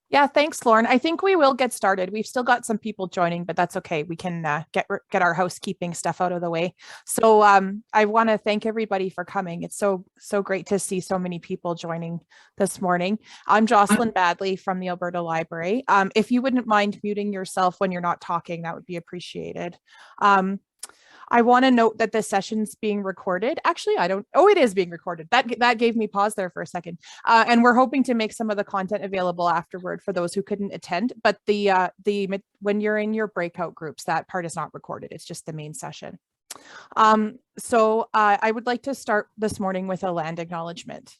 Yeah, thanks, Lauren. I think we will get started. We've still got some people joining, but that's okay. We can get our housekeeping stuff out of the way. So I want to thank everybody for coming. It's so great to see so many people joining this morning. I'm Jocelyn Badley from the Alberta Library. If you wouldn't mind muting yourself when you're not talking, that would be appreciated. I want to note that this session's being recorded. Actually, I don't. Oh, it is being recorded. That gave me pause there for a second. And we're hoping to make some of the content available afterward for those who couldn't attend. But the when you're in your breakout groups, that part is not recorded. It's just the main session. So I would like to start this morning with a land acknowledgement.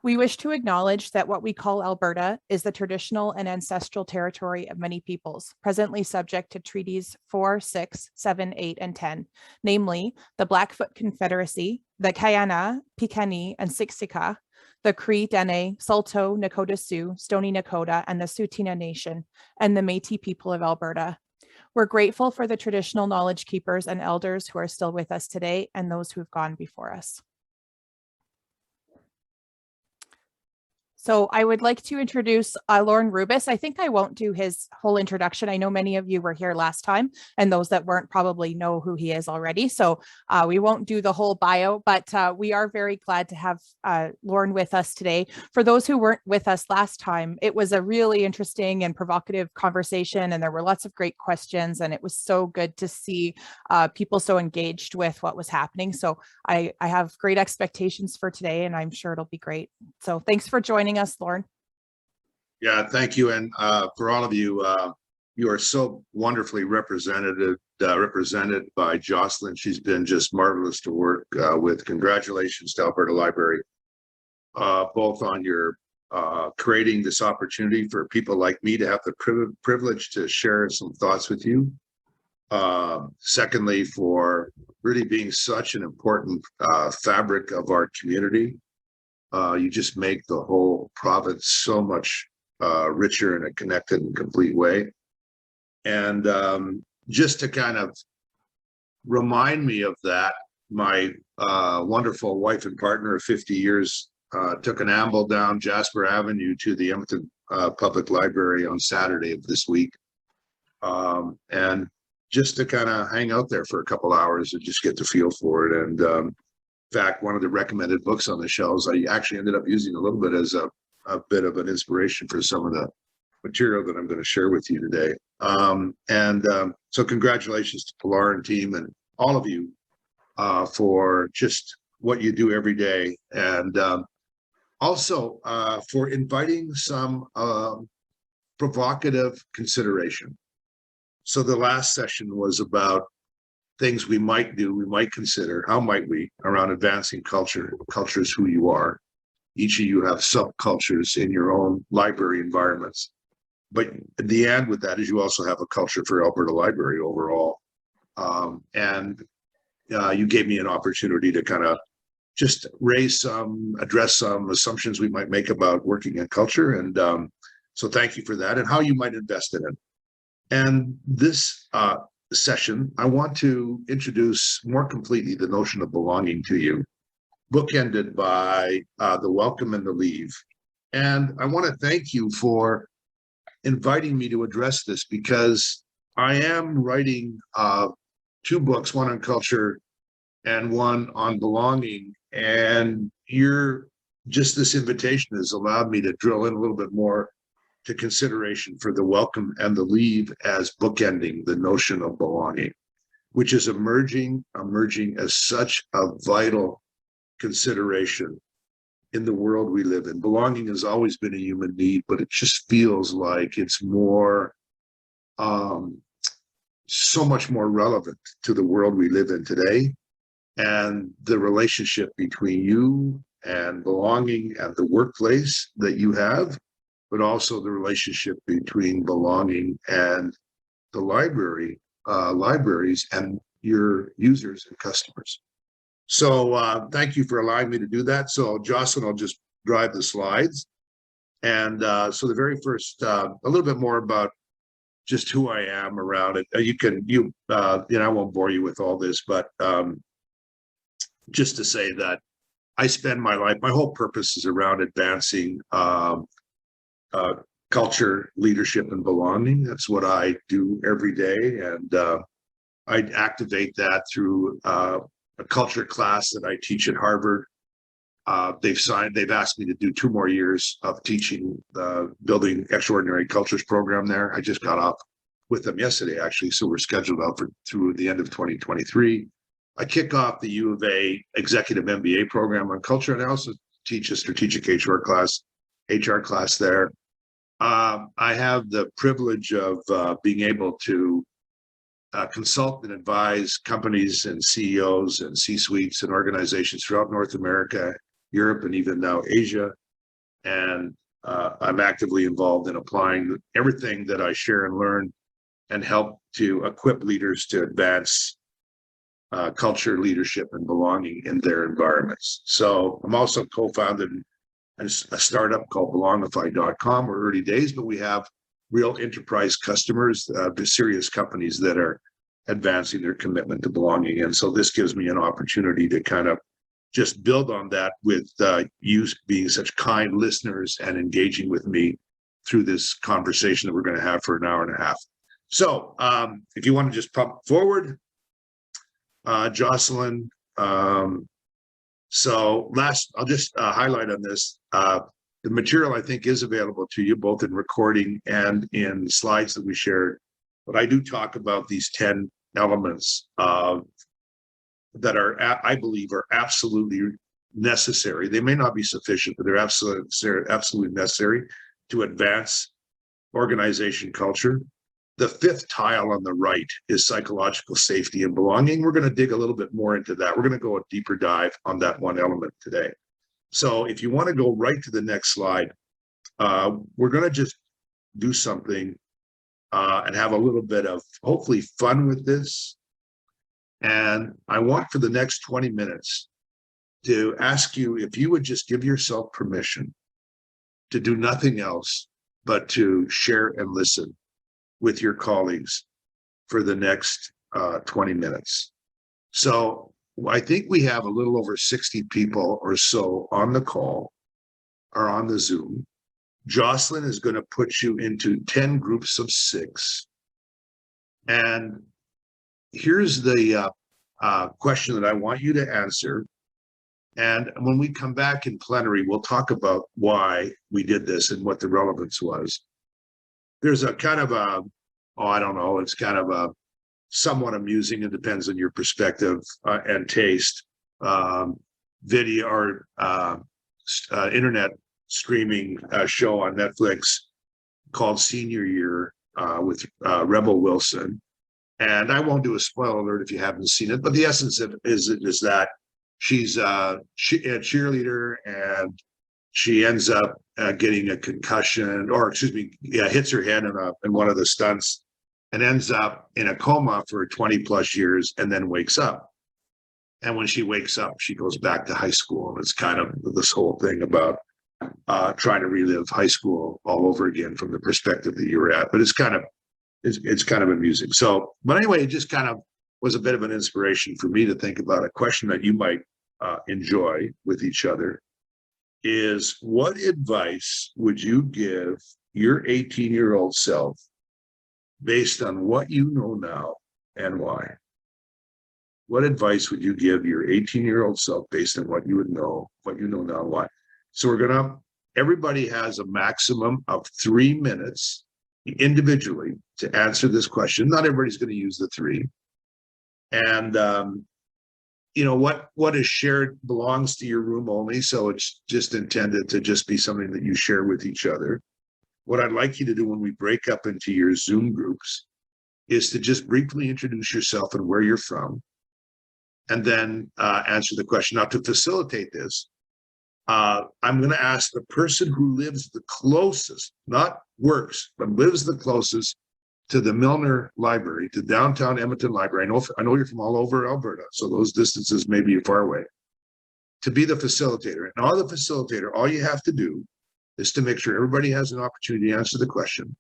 We wish to acknowledge that what we call Alberta is the traditional and ancestral territory of many peoples, presently subject to treaties 4, 6, 7, 8, and 10, namely the Blackfoot Confederacy, the Kayanna, Piikani, and Siksika, the Cree, Dene, Saulteaux, Nakota Sioux, Stoney Nakoda, and the Tsuut'ina Nation, and the Métis people of Alberta. We're grateful for the traditional knowledge keepers and elders who are still with us today and those who have gone before us. So I would like to introduce Lorne Rubis. I think I won't do his whole introduction. I know many of you were here last time, and those that weren't probably know who he is already. So we won't do the whole bio, but we are very glad to have Lorne with us today. For those who weren't with us last time, it was a really interesting and provocative conversation, and there were lots of great questions, and it was so good to see people so engaged with what was happening. So I have great expectations for today, and I'm sure it'll be great. So thanks for joining us, Lorne. Yeah, thank you. And for all of you, you are so wonderfully represented by Jocelyn. She's been just marvelous to work with. Congratulations to Alberta Library, both on your creating this opportunity for people like me to have the privilege to share some thoughts with you. Secondly, for really being such an important fabric of our community. You just make the whole province so much richer in a connected and complete way. And just to kind of remind me of that, my wonderful wife and partner of 50 years took an amble down Jasper Avenue to the Edmonton Public Library on Saturday of this week. And just to kind of hang out there for a couple hours and just get the feel for it. And in fact, one of the recommended books on the shelves, I actually ended up using a little bit as a bit of an inspiration for some of the material that I'm going to share with you today. So congratulations to Pilar and team and all of you for just what you do every day. And also for inviting some provocative consideration. So the last session was about things we might do, we might consider, how might we, around advancing culture. Culture is who you are. Each of you have subcultures in your own library environments. But in the end with that is you also have a culture for Alberta Library overall. You gave me an opportunity to kind of just address some assumptions we might make about working in culture. And so thank you for that and how you might invest in it. And this session, I want to introduce more completely the notion of belonging to you, bookended by the welcome and the leave. And I want to thank you for inviting me to address this because I am writing 2 books, one on culture and one on belonging. And this invitation has allowed me to drill in a little bit more to consideration for the welcome and the leave as bookending the notion of belonging, which is emerging as such a vital consideration in the world we live in. Belonging has always been a human need, but it just feels like it's more, so much more relevant to the world we live in today. And the relationship between you and belonging and the workplace that you have, but also the relationship between belonging and the libraries and your users and customers. So thank you for allowing me to do that. So Jocelyn will just drive the slides. And so the very first, a little bit more about just who I am around it. I won't bore you with all this, but just to say that I spend my life, my whole purpose is around advancing culture, leadership, and belonging. That's what I do every day. And I activate that through a culture class that I teach at Harvard. They've asked me to do 2 more years of teaching the Building Extraordinary Cultures program there. I just got off with them yesterday, actually. So we're scheduled out through the end of 2023. I kick off the U of A Executive MBA program on culture, and I also teach a strategic HR class there. I have the privilege of being able to consult and advise companies and CEOs and C-suites and organizations throughout North America, Europe, and even now Asia. And I'm actively involved in applying everything that I share and learn and help to equip leaders to advance culture, leadership, and belonging in their environments. So I'm also co-founded a startup called Belongify.com. We're early days, but we have real enterprise customers, serious companies that are advancing their commitment to belonging. And so this gives me an opportunity to kind of just build on that with you being such kind listeners and engaging with me through this conversation that we're going to have for an hour and a half. So if you want to just pop forward, Jocelyn. So I'll just highlight on this. The material I think is available to you both in recording and in slides that we shared. But I do talk about these 10 elements that I believe are absolutely necessary. They may not be sufficient, but they're absolutely necessary to advance organization culture. The 5th tile on the right is psychological safety and belonging. We're going to dig a little bit more into that. We're going to go a deeper dive on that one element today. So if you want to go right to the next slide, we're going to just do something and have a little bit of hopefully fun with this. And I want for the next 20 minutes to ask you if you would just give yourself permission to do nothing else but to share and listen with your colleagues for the next 20 minutes. So I think we have a little over 60 people or so on the call or on the Zoom. Jocelyn is going to put you into 10 groups of 6. And here's the question that I want you to answer. And when we come back in plenary, we'll talk about why we did this and what the relevance was. There's a kind of I don't know, it's kind of a somewhat amusing, it depends on your perspective and taste, video or internet streaming show on Netflix called Senior Year with Rebel Wilson. And I won't do a spoiler alert if you haven't seen it, but the essence of it is that she's a cheerleader and she ends up getting a concussion, or excuse me, hits her head in one of the stunts and ends up in a coma for 20 plus years and then wakes up. And when she wakes up, she goes back to high school. And it's kind of this whole thing about trying to relive high school all over again from the perspective that you were at. But it's kind of amusing. So, but anyway, it just kind of was a bit of an inspiration for me to think about a question that you might enjoy with each other is, what advice would you give your 18-year-old self based on what you know now and why? What advice would you give your 18-year-old self based on what you know now and why? So everybody has a maximum of 3 minutes individually to answer this question. Not everybody's going to use the 3. And what is shared belongs to your room only. So it's just intended to just be something that you share with each other. What I'd like you to do when we break up into your Zoom groups is to just briefly introduce yourself and where you're from, and then answer the question. Now, to facilitate this, I'm going to ask the person who lives the closest, not works, but lives the closest to the Milner Library, to downtown Edmonton Library. I know you're from all over Alberta, so those distances may be far away, to be the facilitator. And all you have to do is to make sure everybody has an opportunity to answer the question,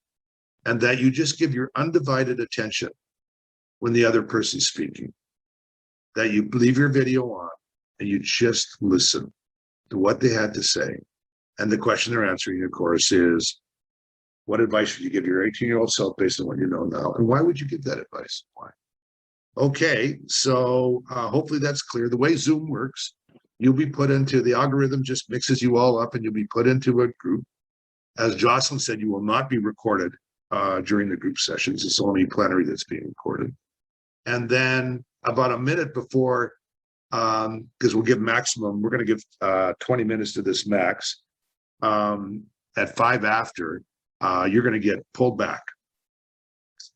and that you just give your undivided attention when the other person's speaking, that you leave your video on and you just listen to what they had to say. And the question they're answering, of course, is, What advice would you give your 18-year-old self based on what you know now? And why would you give that advice? Why? Okay, so hopefully that's clear. The way Zoom works, you'll be put into the algorithm, just mixes you all up and you'll be put into a group. As Jocelyn said, you will not be recorded during the group sessions. It's only plenary that's being recorded. And then about a minute before, because we'll give maximum, we're going to give 20 minutes to this max. At 5 after, you're going to get pulled back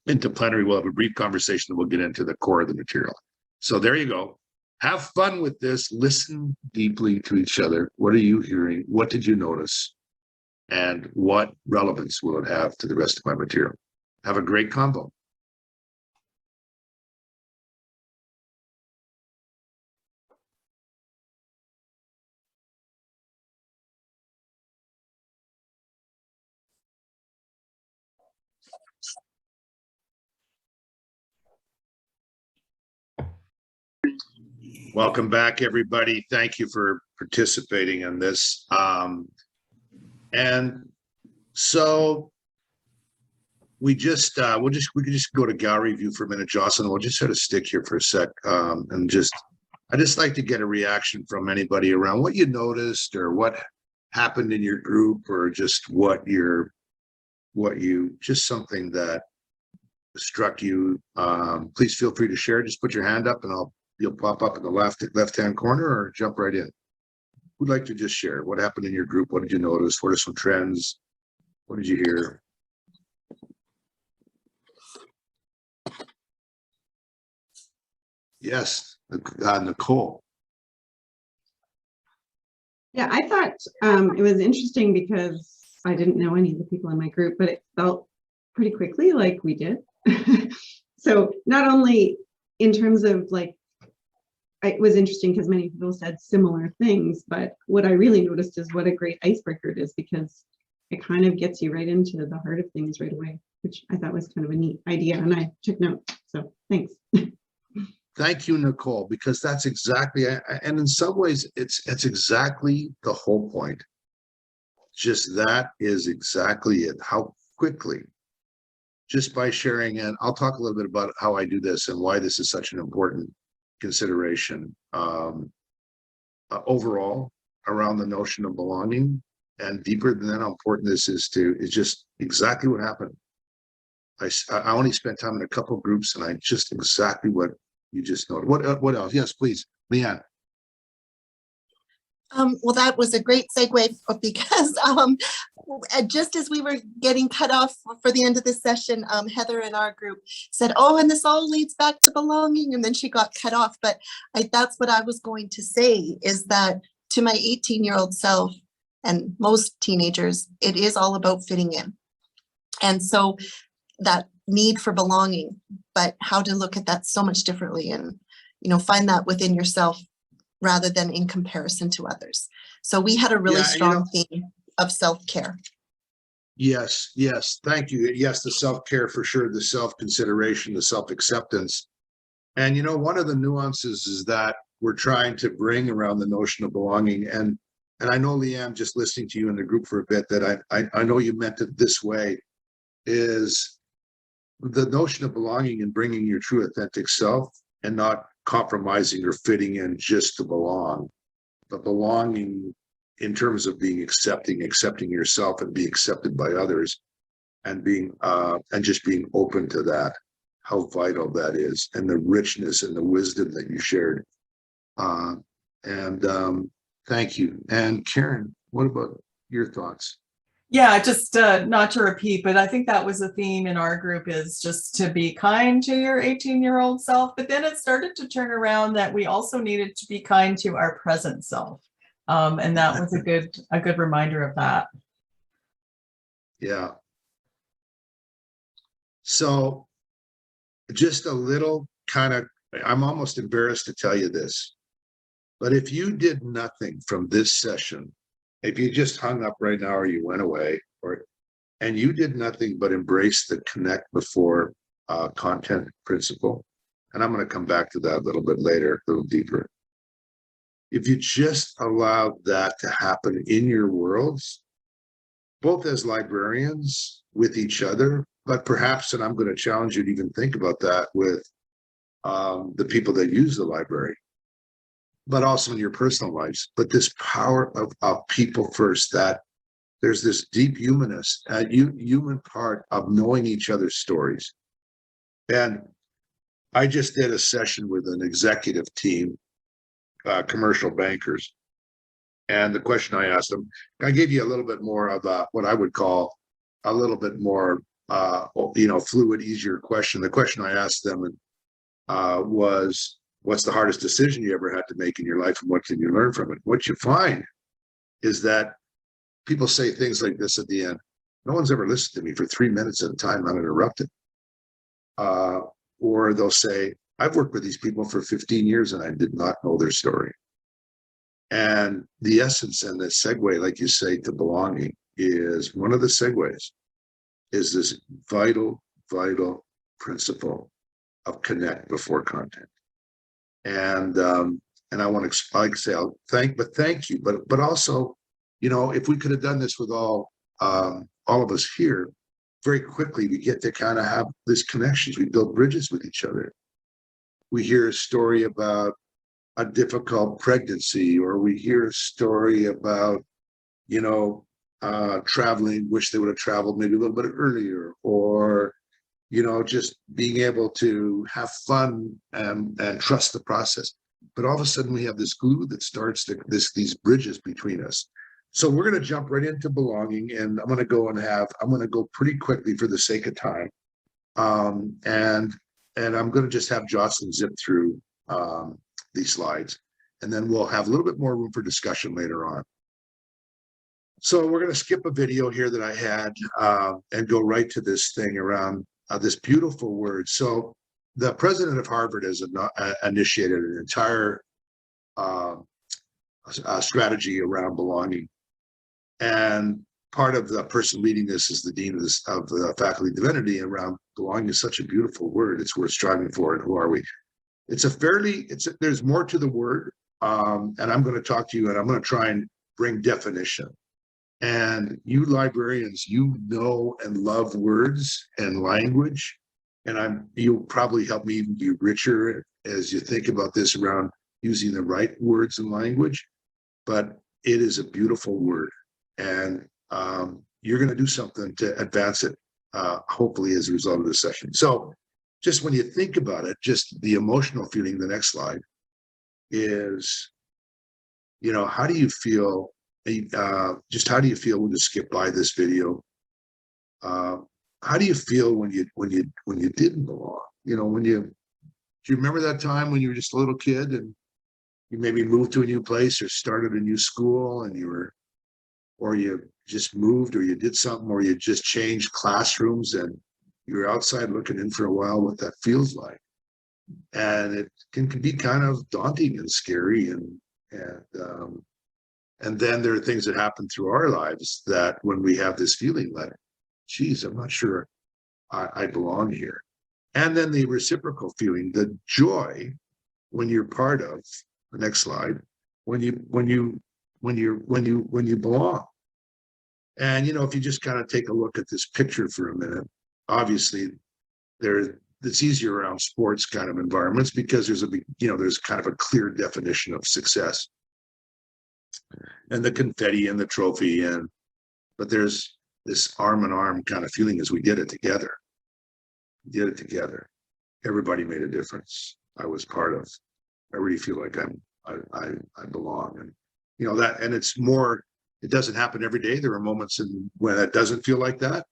into plenary. We'll have a brief conversation and we'll get into the core of the material. So there you go. Have fun with this. Listen deeply to each other. What are you hearing? What did you notice? And what relevance will it have to the rest of my material? Have a great combo. Welcome back, everybody. Thank you for participating in this. And so we can just go to gallery view for a minute, Jocelyn. We'll just sort of stick here for a sec, and I just like to get a reaction from anybody around what you noticed or what happened in your group, or just just something that struck you. Please feel free to share. Just put your hand up and you'll pop up in the left-hand corner, or jump right in. Who'd like to just share what happened in your group? What did you notice? What are some trends? What did you hear? Yes, Nicole. Yeah, I thought it was interesting because I didn't know any of the people in my group, but it felt pretty quickly like we did. So not only in terms of like, it was interesting because many people said similar things, but what I really noticed is what a great icebreaker it is, because it kind of gets you right into the heart of things right away, which I thought was kind of a neat idea, and I took note. So thanks. Thank you, Nicole, because that's exactly, and in some ways, it's exactly the whole point. Just that is exactly it. How quickly, just by sharing, and I'll talk a little bit about how I do this and why this is such an important consideration overall around the notion of belonging, and deeper than that, how important this is just exactly what happened. I only spent time in a couple of groups, and I just exactly what you just noted. What else? Yes, please, Leanne. Well, that was a great segue, because just as we were getting cut off for the end of this session, Heather in our group said, oh, and this all leads back to belonging, and then she got cut off. But that's what I was going to say, is that to my 18-year-old self, and most teenagers, it is all about fitting in. And so that need for belonging, but how to look at that so much differently, and find that within yourself rather than in comparison to others. So we had a really strong theme of self-care. Yes, thank you. Yes, the self-care for sure, the self-consideration, the self-acceptance. And one of the nuances is that we're trying to bring around the notion of belonging. And I know, Leanne, just listening to you in the group for a bit, that I know you meant it this way, is the notion of belonging and bringing your true authentic self, and not compromising or fitting in just to belong, but belonging in terms of being accepting yourself and being accepted by others, and being and just being open to that, how vital that is, and the richness and the wisdom that you shared. Thank you. And Karen, what about your thoughts? Yeah, just not to repeat, but I think that was a theme in our group, is just to be kind to your 18-year-old self. But then it started to turn around that we also needed to be kind to our present self. And that was a good reminder of that. Yeah. So just a little kind of, I'm almost embarrassed to tell you this, but if you did nothing from this session, if you just hung up right now, or you went away, and you did nothing but embrace the connect before content principle, and I'm going to come back to that a little bit later, a little deeper. If you just allowed that to happen in your worlds, both as librarians with each other, but perhaps, and I'm going to challenge you to even think about that with the people that use the library, but also in your personal lives. But this power of people first, that there's this deep human part of knowing each other's stories. And I just did a session with an executive team, commercial bankers. And the question I asked them, I gave you a little bit more of what I would call a little bit more, fluid, easier question. The question I asked them was, what's the hardest decision you ever had to make in your life, and what can you learn from it? What you find is that people say things like this at the end: no one's ever listened to me for 3 minutes at a time uninterrupted. Or they'll say, I've worked with these people for 15 years and I did not know their story. And the essence and the segue, like you say, to belonging, is one of the segues is this vital principle of connect before content. And I want to, like I say, thank you, but also, if we could have done this with all of us here, very quickly we get to kind of have these connections. We build bridges with each other. We hear a story about a difficult pregnancy, or we hear a story about, traveling, wish they would have traveled maybe a little bit earlier, or, just being able to have fun and trust the process. But all of a sudden we have this glue that starts these bridges between us. So we're going to jump right into belonging, and I'm going to go pretty quickly for the sake of time. And I'm going to just have Jocelyn zip through these slides, and then we'll have a little bit more room for discussion later on. So we're going to skip a video here that I had and go right to this thing around this beautiful word. So the president of Harvard has initiated an entire strategy around belonging. And part of the person leading this is the dean of the faculty of divinity. Around belonging is such a beautiful word. It's worth striving for. And who are we? There's more to the word. And I'm going to talk to you, and I'm going to try and bring definition. And you librarians, know and love words and language. And you'll probably help me even be richer as you think about this around using the right words and language. But it is a beautiful word. And you're going to do something to advance it, hopefully, as a result of this session. So just when you think about it, just the emotional feeling, the next slide is, how do you feel? How do you feel when you skip by this video? How do you feel when you didn't belong? Do you remember that time when you were just a little kid and you maybe moved to a new place or started a new school, and or you just moved, or you did something, or you just changed classrooms and you were outside looking in for a while, what that feels like. And it can be kind of daunting and scary. And then there are things that happen through our lives that when we have this feeling like, geez, I'm not sure I belong here. And then the reciprocal feeling, the joy when you're part of, the next slide, when you belong. And if you just kind of take a look at this picture for a minute, obviously it's easier around sports kind of environments because there's kind of a clear definition of success, and the confetti and the trophy, but there's this arm in arm kind of feeling as we did it together. Everybody made a difference. I was part of. I really feel like I belong, and that, and it's more. It doesn't happen every day. There are moments when it doesn't feel like that.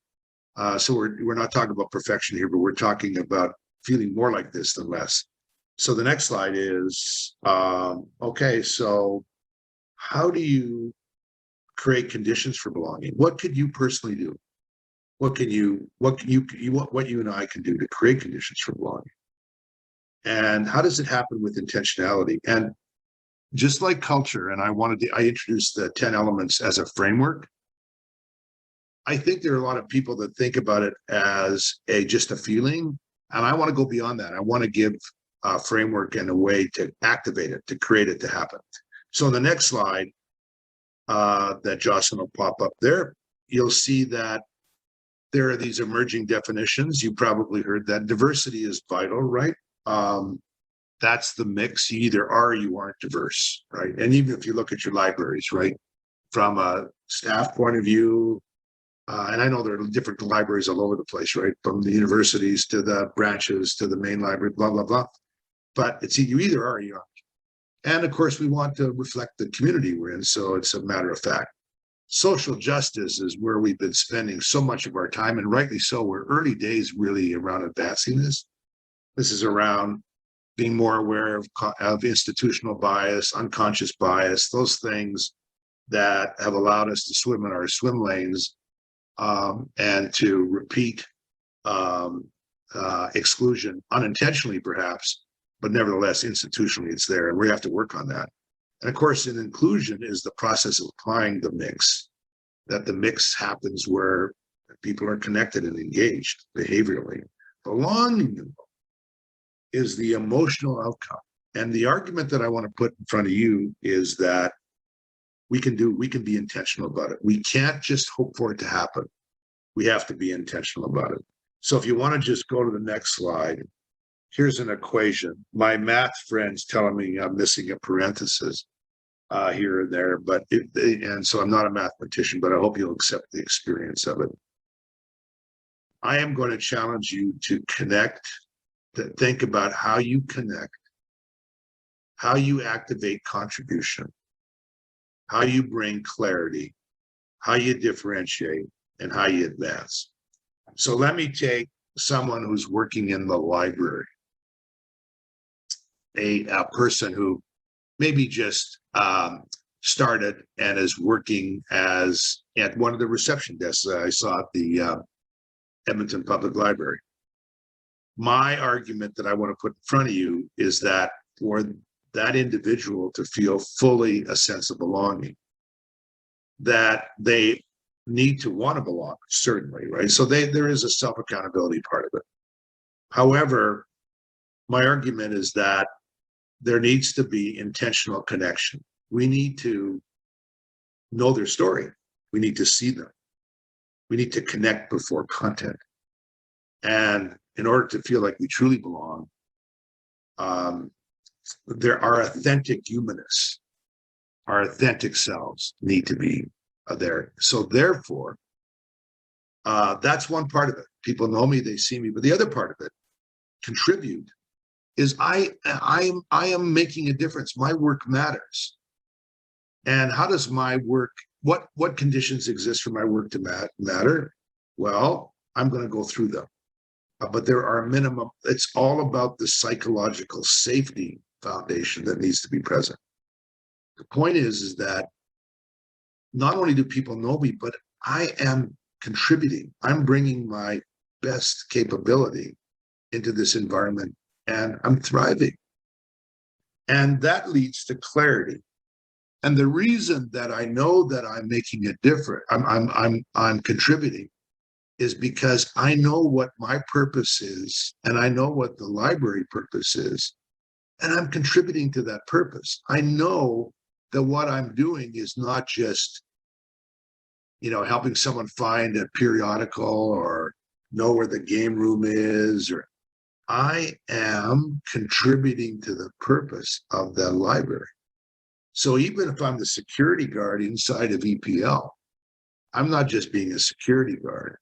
So we're not talking about perfection here, but we're talking about feeling more like this than less. So the next slide is okay. So how do you create conditions for belonging? What could you personally do? What you and I can do to create conditions for belonging? And how does it happen with intentionality? And just like culture, and I introduced the 10 elements as a framework. I think there are a lot of people that think about it as just a feeling, and I want to go beyond that. I want to give a framework and a way to activate it, to create it to happen. So in the next slide that Jocelyn will pop up there, you'll see that there are these emerging definitions. You probably heard that diversity is vital, right? That's the mix. You either are or you aren't diverse, right? And even if you look at your libraries, right, from a staff point of view, and I know there are different libraries all over the place, right? From the universities to the branches to the main library, blah, blah, blah. But it's you either are or you aren't. And of course, we want to reflect the community we're in. So it's a matter of fact. Social justice is where we've been spending so much of our time, and rightly so. We're early days really around advancing this. This is around being more aware of institutional bias, unconscious bias, those things that have allowed us to swim in our swim lanes and to repeat exclusion unintentionally, perhaps, but nevertheless, institutionally, it's there, and we have to work on that. And of course, in inclusion is the process of applying the mix, that the mix happens where people are connected and engaged behaviorally. Belonging is the emotional outcome. And the argument that I want to put in front of you is that we can be intentional about it. We can't just hope for it to happen. We have to be intentional about it. So if you want to just go to the next slide, here's an equation. My math friend's telling me I'm missing a parenthesis here and there, but and so I'm not a mathematician, but I hope you'll accept the experience of it. I am going to challenge you to connect, to think about how you connect, how you activate contribution, how you bring clarity, how you differentiate, and how you advance. So let me take someone who's working in the library, a person who maybe just started and is working as at one of the reception desks that I saw at the Edmonton Public Library. My argument that I want to put in front of you is that for that individual to feel fully a sense of belonging, that they need to want to belong, certainly, right? So there is a self-accountability part of it. However, my argument is that there needs to be intentional connection. We need to know their story. We need to see them. We need to connect before content. And in order to feel like we truly belong, there are authentic humanists. Our authentic selves need to be there. So therefore, that's one part of it. People know me, they see me, but the other part of it, contribute, is I am making a difference. My work matters. And how does my work, what conditions exist for my work to matter? Well, I'm going to go through them. But there are minimum, it's all about the psychological safety foundation that needs to be present. The point is that not only do people know me, but I am contributing. I'm bringing my best capability into this environment, and I'm thriving. And that leads to clarity. And the reason that I know that I'm making a difference, I'm contributing, is because I know what my purpose is, and I know what the library purpose is, and I'm contributing to that purpose. I know that what I'm doing is not just, helping someone find a periodical or know where the game room is, or I am contributing to the purpose of the library. So even if I'm the security guard inside of EPL, I'm not just being a security guard.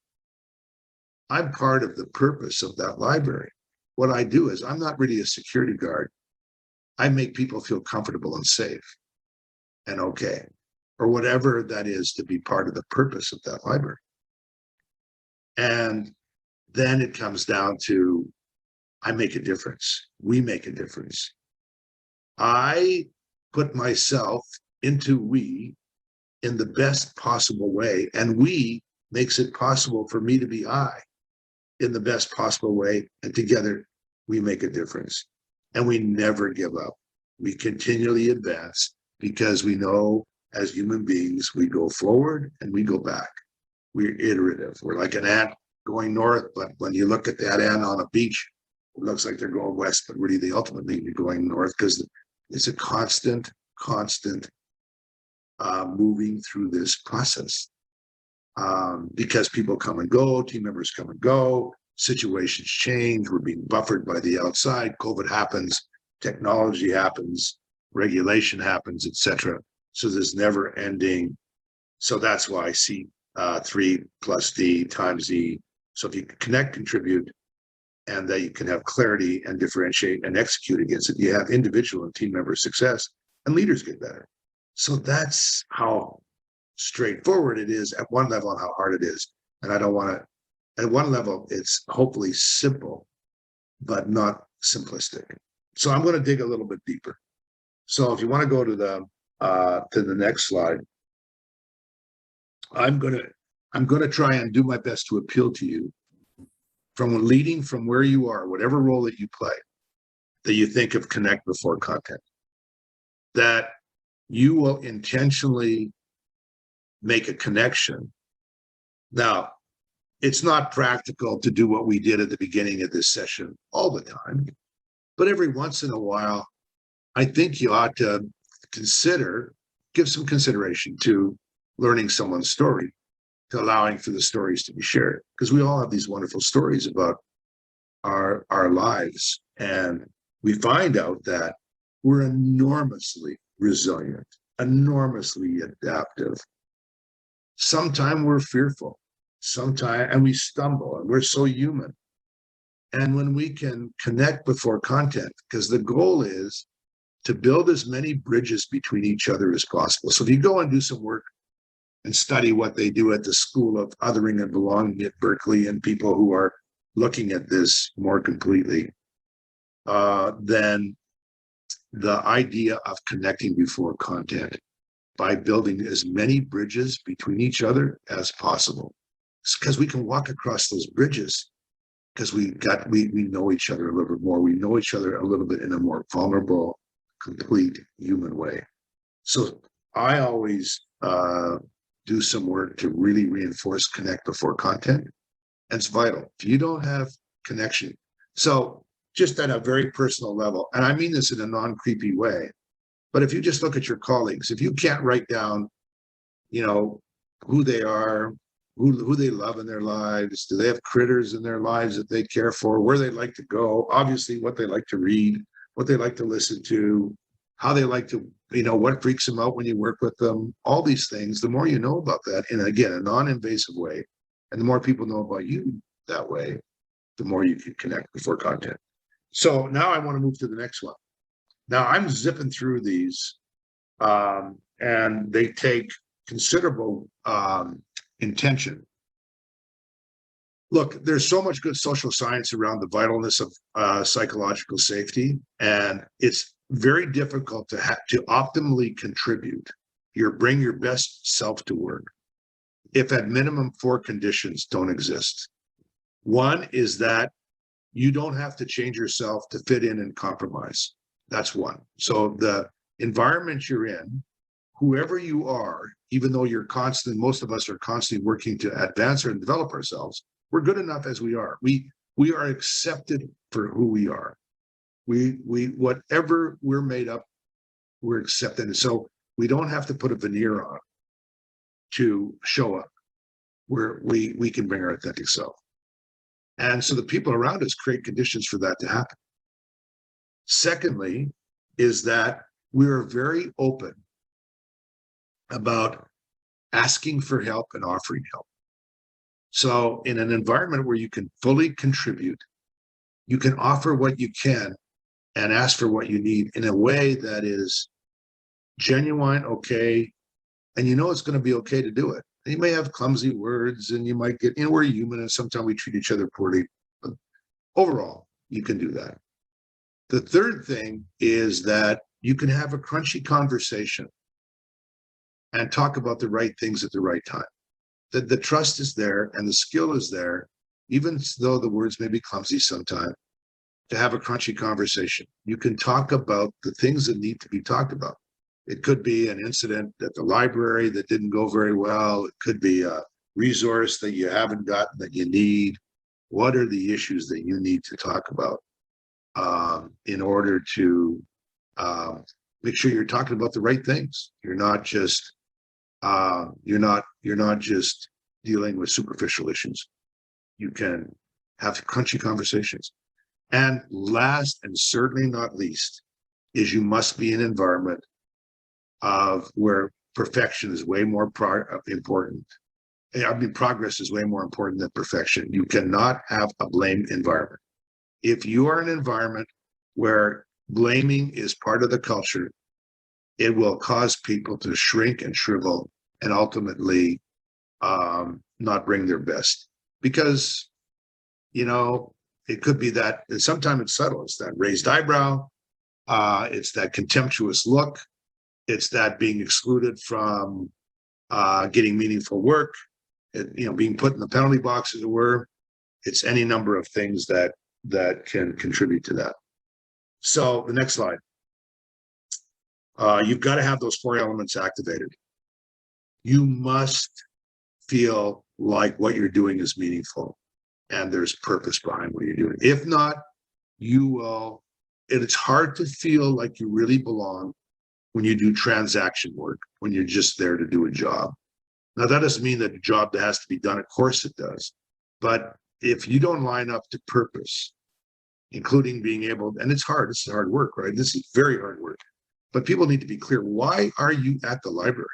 I'm part of the purpose of that library. What I do is I'm not really a security guard. I make people feel comfortable and safe and okay, or whatever that is to be part of the purpose of that library. And then it comes down to, I make a difference. We make a difference. I put myself into we in the best possible way, and we makes it possible for me to be I in the best possible way, and together we make a difference. And we never give up. We continually advance because we know as human beings, we go forward and we go back. We're iterative. We're like an ant going north, but when you look at that ant on a beach, it looks like they're going west, but really they ultimately be going north, because it's a constant moving through this process. because people come and go, team members come and go, situations change, we're being buffered by the outside, COVID happens, technology happens, regulation happens, etc. So there's never ending. So that's why I see 3 plus D times E. So if you can connect, contribute, and that you can have clarity and differentiate and execute against it, you have individual and team member success, and leaders get better. So that's how straightforward it is at one level and how hard it is. And I don't want to, at one level, it's hopefully simple, but not simplistic. So I'm going to dig a little bit deeper. So if you want to go to the next slide, I'm going to try and do my best to appeal to you from leading from where you are, whatever role that you play, that you think of connect before content, that you will intentionally make a connection. Now, it's not practical to do what we did at the beginning of this session all the time, but every once in a while, I think you ought to give some consideration to learning someone's story, to allowing for the stories to be shared, because we all have these wonderful stories about our lives, and we find out that we're enormously resilient, enormously adaptive. Sometimes we're fearful, sometimes, and we stumble, and we're so human. And when we can connect before content, because the goal is to build as many bridges between each other as possible. So if you go and do some work and study what they do at the School of Othering and Belonging at Berkeley, and people who are looking at this more completely, then the idea of connecting before content by building as many bridges between each other as possible. It's because we can walk across those bridges because we know each other a little bit more. We know each other a little bit in a more vulnerable, complete human way. So I always do some work to really reinforce connect before content. And it's vital. If you don't have connection, so just at a very personal level, and I mean this in a non-creepy way, but if you just look at your colleagues, if you can't write down, who they are, who they love in their lives, do they have critters in their lives that they care for, where they like to go, obviously what they like to read, what they like to listen to, how they like to, what freaks them out when you work with them, all these things, the more you know about that, and again, a non-invasive way, and the more people know about you that way, the more you can connect before content. So now I want to move to the next one. Now I'm zipping through these, and they take considerable intention. Look, there's so much good social science around the vitalness of psychological safety, and it's very difficult to optimally contribute, bring your best self to work, if at minimum 4 conditions don't exist. One is that you don't have to change yourself to fit in and compromise. That's one. So the environment you're in, whoever you are, even though most of us are constantly working to advance and develop ourselves, we're good enough as we are. We are accepted for who we are. Whatever we're made up, we're accepted. So we don't have to put a veneer on to show up where we can bring our authentic self. And so the people around us create conditions for that to happen. Secondly, is that we're very open about asking for help and offering help. So in an environment where you can fully contribute, you can offer what you can and ask for what you need in a way that is genuine, okay, and it's going to be okay to do it. And you may have clumsy words, and you might get, we're human, and sometimes we treat each other poorly, but overall, you can do that. The third thing is that you can have a crunchy conversation and talk about the right things at the right time. That the trust is there and the skill is there, even though the words may be clumsy sometimes, to have a crunchy conversation. You can talk about the things that need to be talked about. It could be an incident at the library that didn't go very well. It could be a resource that you haven't gotten that you need. What are the issues that you need to talk about in order to make sure you're talking about the right things? You're not just dealing with superficial issues. You can have crunchy conversations. And last and certainly not least is you must be in an environment of where perfection is way more important. I mean, progress is way more important than perfection. You cannot have a blame environment. If you are in an environment where blaming is part of the culture, it will cause people to shrink and shrivel and ultimately not bring their best. Because, you know, it could be that, and sometimes it's subtle. It's that raised eyebrow. It's that contemptuous look. It's that being excluded from getting meaningful work. Being put in the penalty box, as it were. It's any number of things that can contribute to that. So the next slide. You've got to have those 4 elements activated. You must feel like what you're doing is meaningful and there's purpose behind what you're doing. If not, you will, and it's hard to feel like you really belong when you do transaction work, when you're just there to do a job. Now, that doesn't mean that a job that has to be done, of course it does. But if you don't line up to purpose, including being able, and it's hard, this is hard work, right? This is very hard work. But people need to be clear, why are you at the library?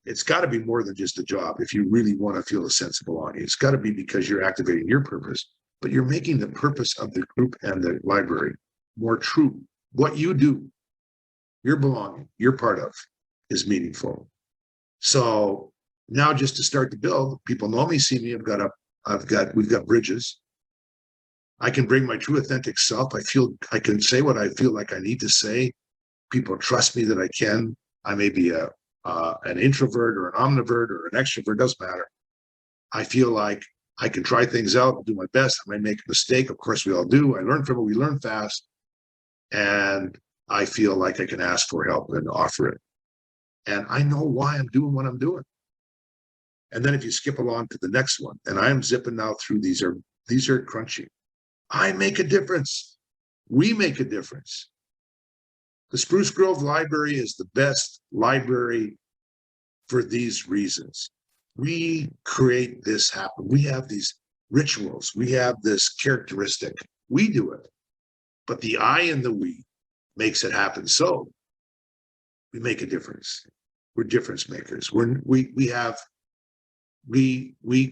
It's got to be more than just a job if you really want to feel a sense of belonging. It's got to be because you're activating your purpose, but you're making the purpose of the group and the library more true. What you do, your belonging, you're part of, is meaningful. So now, just to start to build, people know me, see me. We've got bridges. I can bring my true authentic self. I can say what I feel like I need to say. People trust me that I can. I may be an introvert or an omnivert or an extrovert, doesn't matter. I feel like I can try things out, I'll do my best. I might make a mistake. Of course, we all do. I learn from it. We learn fast. And I feel like I can ask for help and offer it. And I know why I'm doing what I'm doing. And then if you skip along to the next one, and I am zipping now through these are crunchy. I make a difference. We make a difference. The Spruce Grove Library is the best library for these reasons. We create this happen. We have these rituals. We have this characteristic. We do it. But the I and the we makes it happen. So we make a difference. We're difference makers. We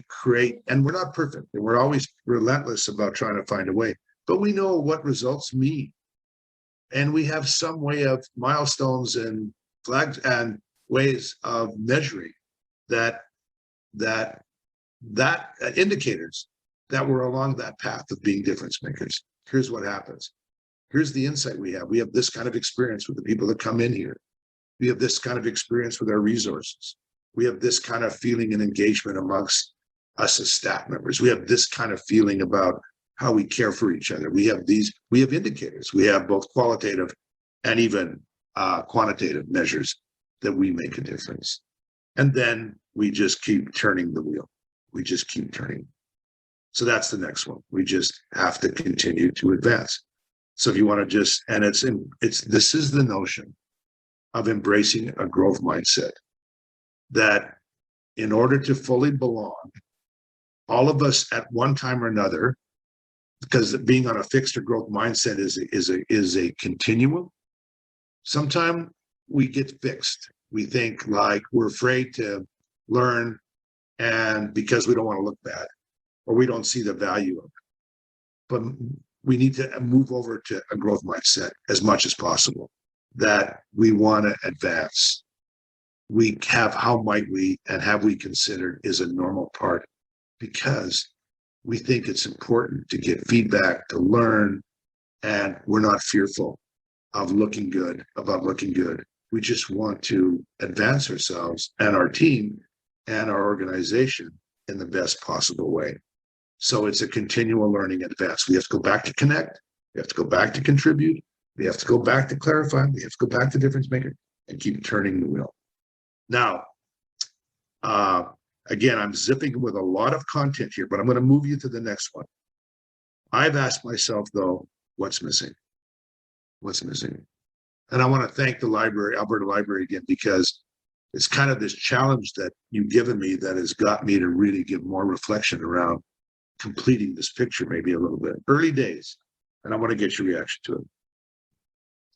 create, and we're not perfect, and we're always relentless about trying to find a way, but we know what results mean. And we have some way of milestones and flags and ways of measuring that indicators that we're along that path of being difference makers. Here's what happens. Here's the insight we have. We have this kind of experience with the people that come in here. We have this kind of experience with our resources. We have this kind of feeling and engagement amongst us as staff members. We have this kind of feeling about how we care for each other. We have indicators. We have both qualitative and even quantitative measures that we make a difference. And then we just keep turning the wheel. We just keep turning. So that's the next one. We just have to continue to advance. So if you want to this is the notion of embracing a growth mindset, that in order to fully belong, all of us at one time or another, because being on a fixed or growth mindset is a continuum. Sometimes we get fixed. We think like we're afraid to learn, and because we don't want to look bad, or we don't see the value of it. But we need to move over to a growth mindset as much as possible, that we want to advance. We have, how might we, and have we considered, is a normal part, because we think it's important to get feedback, to learn, and we're not fearful of looking good, We just want to advance ourselves and our team and our organization in the best possible way. So it's a continual learning advance. We have to go back to connect. We have to go back to contribute. We have to go back to clarify. We have to go back to difference maker and keep turning the wheel. Now, again, I'm zipping with a lot of content here, but I'm going to move you to the next one. I've asked myself, though, what's missing? What's missing? And I want to thank the library, Alberta Library, again, because it's kind of this challenge that you've given me that has got me to really give more reflection around completing this picture, maybe a little bit. Early days, and I want to get your reaction to it.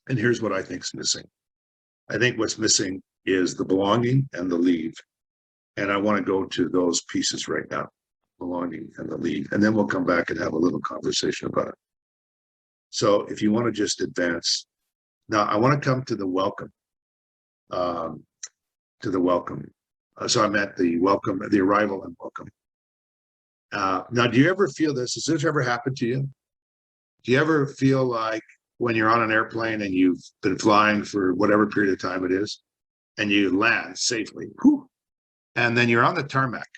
And here's what I think is missing. I think what's missing is the belonging and the leave. And I want to go to those pieces right now, belonging and the leave. And then we'll come back and have a little conversation about it. So if you want to just advance. Now, I want to come to the welcome. So I'm at the welcome, the arrival and welcome. Now, do you ever feel this? Has this ever happened to you? Do you ever feel like when you're on an airplane and you've been flying for whatever period of time it is, and you land safely, whew, and then you're on the tarmac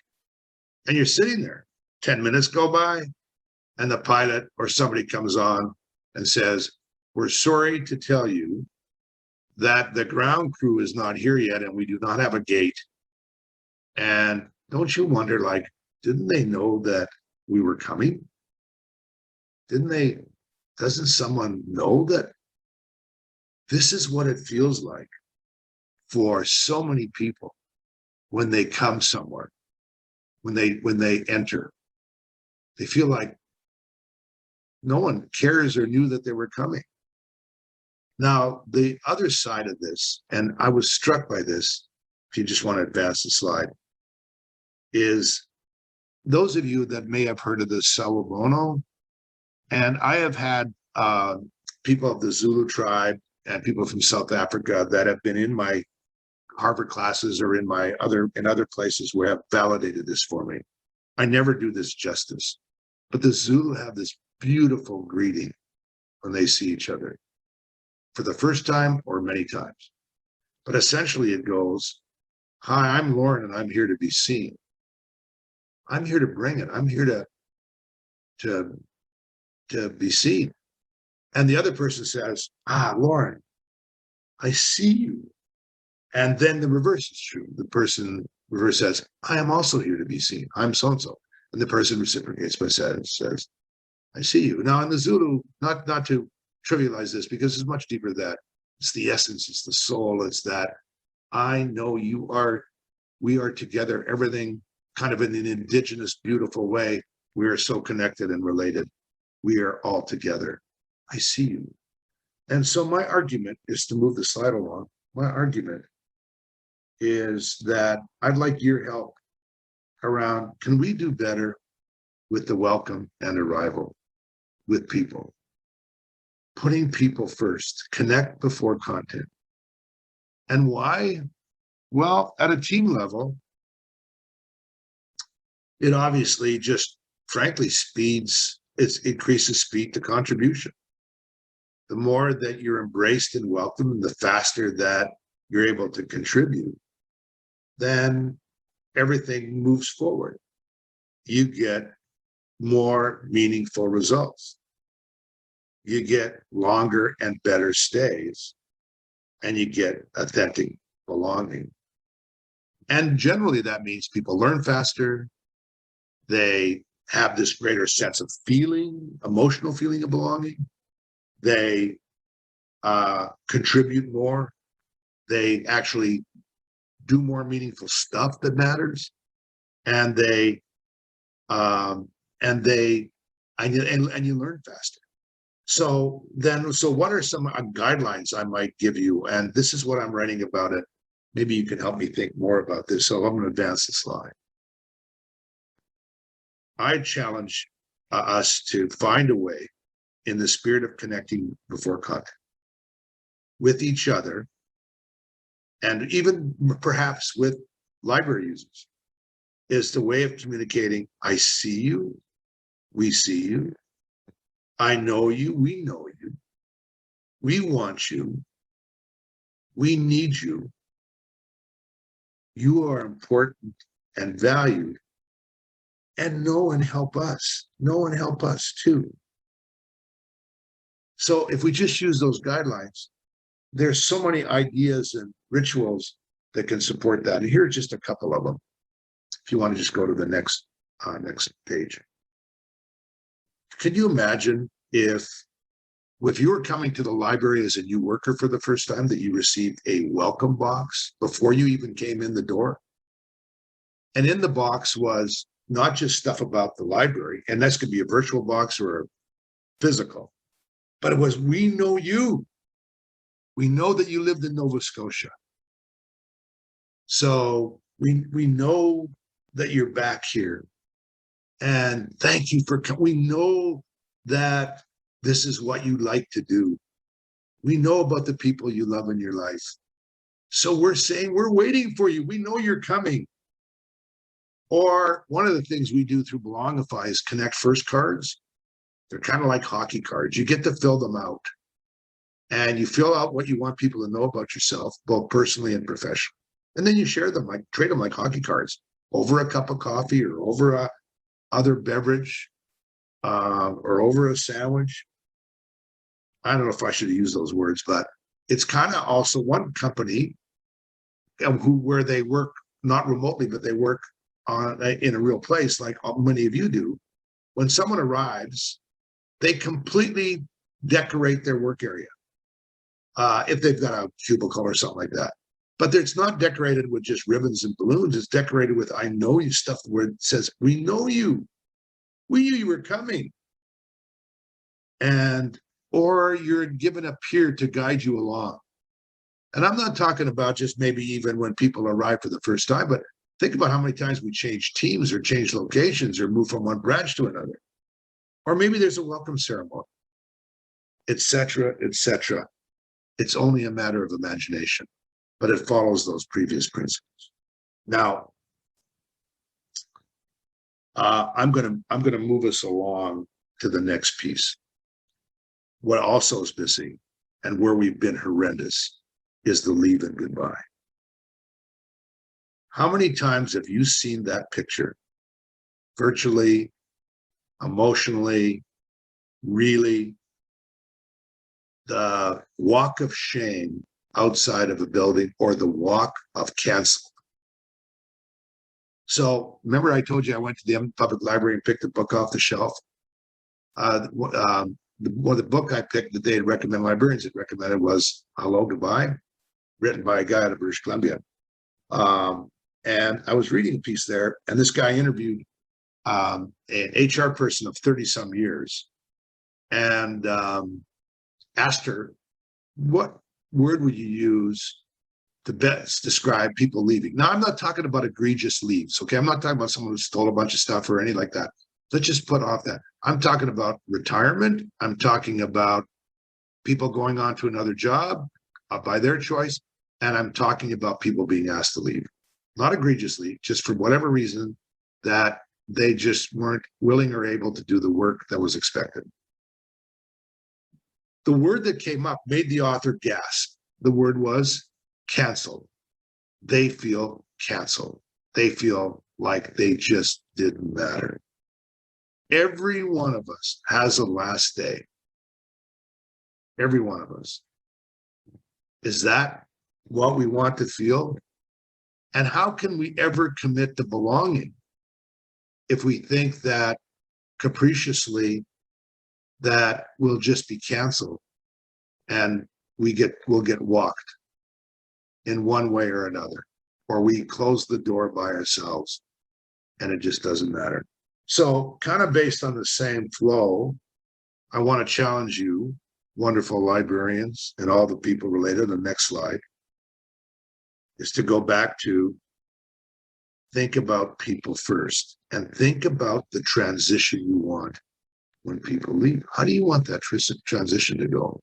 and you're sitting there, 10 minutes go by, and the pilot or somebody comes on and says, "We're sorry to tell you that the ground crew is not here yet and we do not have a gate." And don't you wonder, like, didn't they know that we were coming? Doesn't someone know that this is what it feels like for so many people when they come somewhere, when they enter? They feel like no one cares or knew that they were coming. Now, the other side of this, and I was struck by this, if you just want to advance the slide, is those of you that may have heard of the Sawabono, and I have had people of the Zulu tribe and people from South Africa that have been in my Harvard classes or in other places where have validated this for me. I never do this justice, but the Zulu have this beautiful greeting when they see each other for the first time or many times. But essentially it goes, "Hi, I'm Lorne and I'm here to be seen. I'm here to bring it. I'm here to be seen." And the other person says, "Ah, Lorne, I see you." And then the reverse is true. The person reverse says, "I am also here to be seen. I'm so-and-so." And the person reciprocates by says, "I see you." Now in the Zulu, not to trivialize this because it's much deeper than that. It's the essence, it's the soul, it's that I know you are, we are together, everything kind of in an indigenous, beautiful way. We are so connected and related. We are all together. I see you. And so my argument is to move the slide along. My argument is that I'd like your help around, can we do better with the welcome and arrival with people? Putting people first, connect before content. And why? Well, at a team level, it obviously just frankly increases speed to contribution. The more that you're embraced and welcomed, the faster that you're able to contribute, then everything moves forward. You get more meaningful results. You get longer and better stays, and you get authentic belonging. And generally that means people learn faster. They have this greater sense of feeling, emotional feeling of belonging. They contribute more. They actually do more meaningful stuff that matters, and you learn faster. So what are some guidelines I might give you? And this is what I'm writing about it. Maybe you can help me think more about this. So I'm going to advance the slide. I challenge us to find a way in the spirit of connecting before content with each other, and even perhaps with library users, is the way of communicating. I see you, we see you, I know you, we know you, we want you, we need you, you are important and valued, and know and help us too. So if we just use those guidelines, there's so many ideas and rituals that can support that. And here are just a couple of them. If you want to just go to the next page. Can you imagine if if you were coming to the library as a new worker for the first time, that you received a welcome box before you even came in the door. And in the box was not just stuff about the library, and this could be a virtual box or a physical, but it was, we know you. We know that you lived in Nova Scotia. So we know that you're back here. And thank you for coming. We know that this is what you like to do. We know about the people you love in your life. So we're saying we're waiting for you. We know you're coming. Or one of the things we do through Belongify is Connect First cards. They're kind of like hockey cards. You get to fill them out. And you fill out what you want people to know about yourself, both personally and professionally. And then you share them, like trade them like hockey cards over a cup of coffee or over a other beverage or over a sandwich. I don't know if I should have used those words, but it's kind of also one company where they work not remotely, but they work in a real place like many of you do. When someone arrives, they completely decorate their work area. If they've got a cubicle or something like that. But it's not decorated with just ribbons and balloons. It's decorated with I know you stuff where it says, we know you. We knew you were coming. Or you're given a peer to guide you along. And I'm not talking about just maybe even when people arrive for the first time, but think about how many times we change teams or change locations or move from one branch to another. Or maybe there's a welcome ceremony, etc., etc. It's only a matter of imagination, but it follows those previous principles. Now, I'm gonna move us along to the next piece. What also is missing, and where we've been horrendous, is the leave and goodbye. How many times have you seen that picture, virtually, emotionally, really? The walk of shame outside of a building, or the walk of cancel. So remember I told you I went to the public library and picked a book off the shelf? The book I picked that they had recommended, librarians had recommended, was Hello, Goodbye, written by a guy out of British Columbia. And I was reading a piece there, and this guy interviewed an HR person of 30 some years and asked her, what word would you use to best describe people leaving? Now, I'm not talking about egregious leaves, okay? I'm not talking about someone who stole a bunch of stuff or anything like that. Let's just put off that. I'm talking about retirement. I'm talking about people going on to another job by their choice. And I'm talking about people being asked to leave. Not egregiously, just for whatever reason that they just weren't willing or able to do the work that was expected. The word that came up made the author gasp. The word was canceled. They feel canceled. They feel like they just didn't matter. Every one of us has a last day. Every one of us. Is that what we want to feel? And how can we ever commit to belonging if we think that capriciously that we'll just be canceled and we'll get walked in one way or another, or we close the door by ourselves and it just doesn't matter? So kind of based on the same flow, I want to challenge you, wonderful librarians and all the people related, the next slide, is to go back to think about people first and think about the transition you want when people leave. How do you want that transition to go?